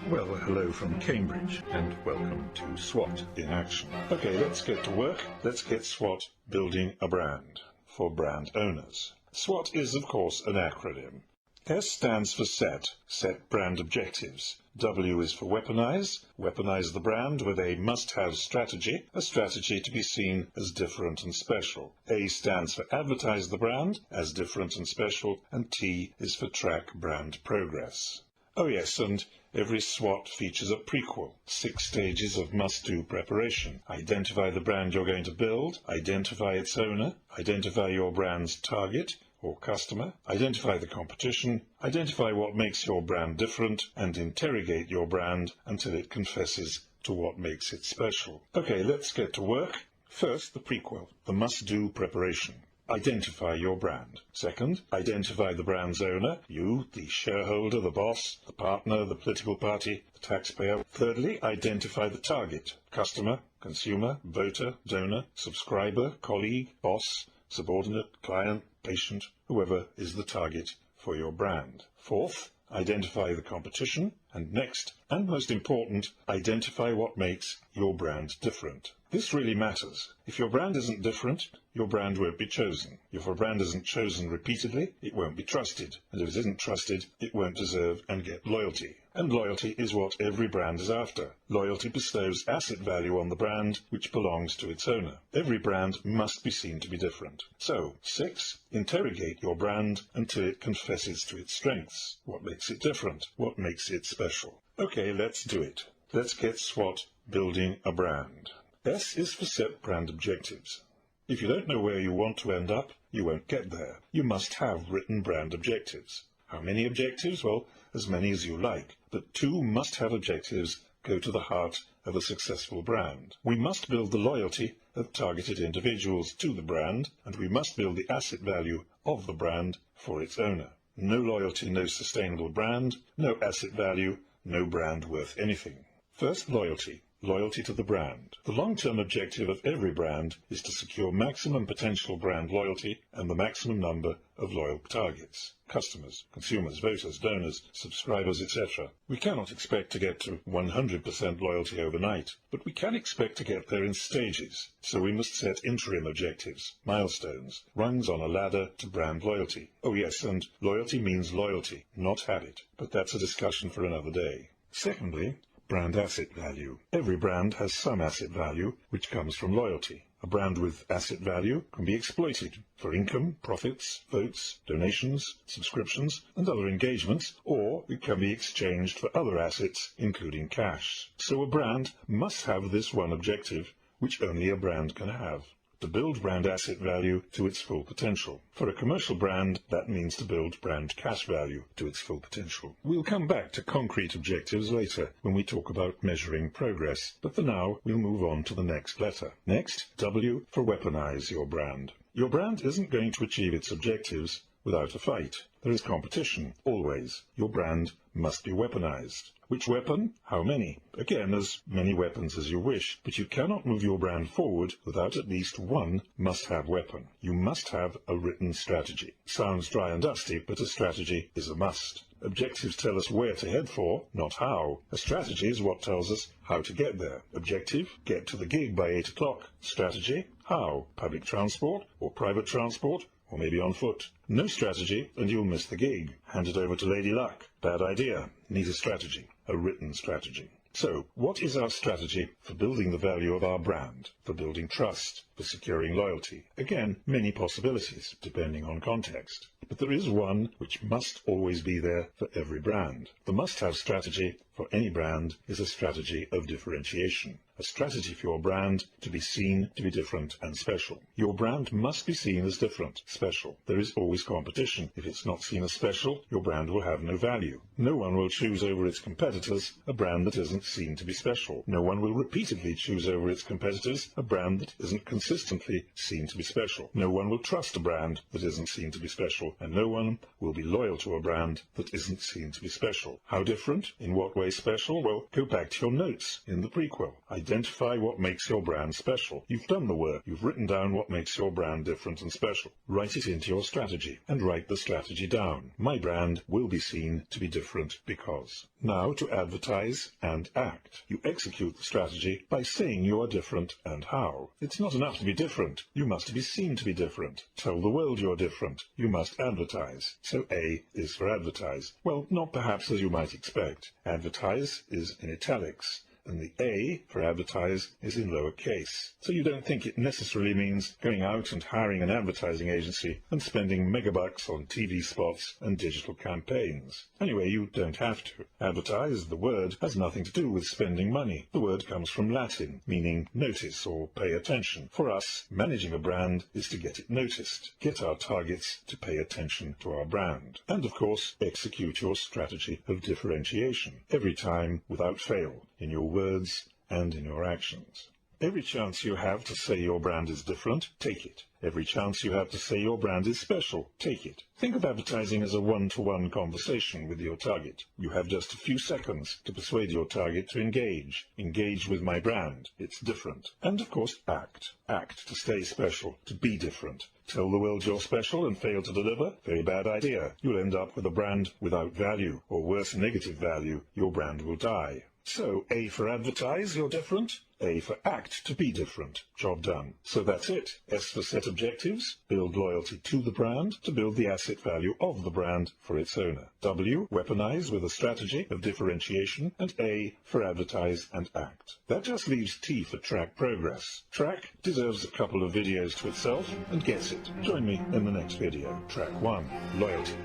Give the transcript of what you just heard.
Well, hello from Cambridge, and welcome to SWAT in action. Okay, let's get to work. Let's get SWAT building a brand for brand owners. SWAT is, of course, an acronym. S stands for SET, Set Brand Objectives. W is for Weaponise, weaponize the brand with a must-have strategy, a strategy to be seen as different and special. A stands for Advertise the brand as different and special, and T is for Track Brand Progress. Oh yes, and every SWAT features a prequel, 6 stages of must-do preparation. Identify the brand you're going to build, identify its owner, identify your brand's target or customer, identify the competition, identify what makes your brand different, and interrogate your brand until it confesses to what makes it special. Okay, let's get to work. First, the prequel, the must-do preparation. Identify your brand. Second, identify the brand's owner, you, the shareholder, the boss, the partner, the political party, the taxpayer. Thirdly, identify the target, customer, consumer, voter, donor, subscriber, colleague, boss, subordinate, client, patient, whoever is the target for your brand. Fourth, identify the competition. And next, and most important, identify what makes your brand different. This really matters. If your brand isn't different, your brand won't be chosen. If a brand isn't chosen repeatedly, it won't be trusted. And if it isn't trusted, it won't deserve and get loyalty. And loyalty is what every brand is after. Loyalty bestows asset value on the brand, which belongs to its owner. Every brand must be seen to be different. So, 6, interrogate your brand until it confesses to its strengths. What makes it different? What makes it special? Okay, let's do it. Let's get SWAT building a brand. S is for Set Brand Objectives. If you don't know where you want to end up, you won't get there. You must have written brand objectives. How many objectives? Well, as many as you like. But 2 must-have objectives go to the heart of a successful brand. We must build the loyalty of targeted individuals to the brand, and we must build the asset value of the brand for its owner. No loyalty, no sustainable brand, no asset value, no brand worth anything. First, loyalty. Loyalty to the brand. The long-term objective of every brand is to secure maximum potential brand loyalty and the maximum number of loyal targets. Customers, consumers, voters, donors, subscribers, etc. We cannot expect to get to 100% loyalty overnight, but we can expect to get there in stages. So we must set interim objectives, milestones, rungs on a ladder to brand loyalty. Oh yes, and loyalty means loyalty, not habit, but that's a discussion for another day. Secondly, brand asset value. Every brand has some asset value, which comes from loyalty. A brand with asset value can be exploited for income, profits, votes, donations, subscriptions, and other engagements, or it can be exchanged for other assets, including cash. So a brand must have this one objective, which only a brand can have: to build brand asset value to its full potential. For a commercial brand, that means to build brand cash value to its full potential. We'll come back to concrete objectives later when we talk about measuring progress, but for now we'll move on to the next letter. Next, W for weaponize your brand. Your brand isn't going to achieve its objectives without a fight. There is competition, always. Your brand must be weaponized. Which weapon? How many? Again, as many weapons as you wish, but you cannot move your brand forward without at least one must-have weapon. You must have a written strategy. Sounds dry and dusty, but a strategy is a must. Objectives tell us where to head for, not how. A strategy is what tells us how to get there. Objective, get to the gig by 8 o'clock. Strategy, how? Public transport or private transport? Or maybe on foot. No strategy, and you'll miss the gig. Hand it over to Lady Luck. Bad idea. Need a strategy. A written strategy. So, what is our strategy for building the value of our brand, for building trust, for securing loyalty? Again, many possibilities, depending on context. But there is one which must always be there for every brand. The must-have strategy for any brand is a strategy of differentiation. A strategy for your brand to be seen to be different and special. Your brand must be seen as different, special. There is always competition. If it's not seen as special, your brand will have no value. No one will choose over its competitors a brand that isn't seen to be special. No one will repeatedly choose over its competitors a brand that isn't considered consistently seen to be special. No one will trust a brand that isn't seen to be special, and no one will be loyal to a brand that isn't seen to be special. How different? In what way special? Well, go back to your notes in the prequel. Identify what makes your brand special. You've done the work. You've written down what makes your brand different and special. Write it into your strategy, and write the strategy down. My brand will be seen to be different because. Now to advertise and act. You execute the strategy by saying you are different and how. It's not enough to be different. You must be seen to be different. Tell the world you're different. You must advertise. So A is for advertise. Well, not perhaps as you might expect. Advertise is in italics, and the A for advertise is in lower case. So you don't think it necessarily means going out and hiring an advertising agency and spending megabucks on TV spots and digital campaigns. Anyway, you don't have to. Advertise, the word, has nothing to do with spending money. The word comes from Latin, meaning notice or pay attention. For us, managing a brand is to get it noticed, get our targets to pay attention to our brand. And of course, execute your strategy of differentiation every time without fail, in your words and in your actions. Every chance you have to say your brand is different, take it. Every chance you have to say your brand is special, take it. Think of advertising as a one-to-one conversation with your target. You have just a few seconds to persuade your target to engage. Engage with my brand. It's different. And of course, act. Act to stay special, to be different. Tell the world you're special and fail to deliver? Very bad idea. You'll end up with a brand without value, or worse, negative value. Your brand will die. So, A for advertise, you're different. A for act, to be different. Job done. So that's it. S for set objectives, build loyalty to the brand, to build the asset value of the brand for its owner. W, weaponize with a strategy of differentiation, and A for advertise and act. That just leaves T for track progress. Track deserves a couple of videos to itself and gets it. Join me in the next video. Track 1, loyalty.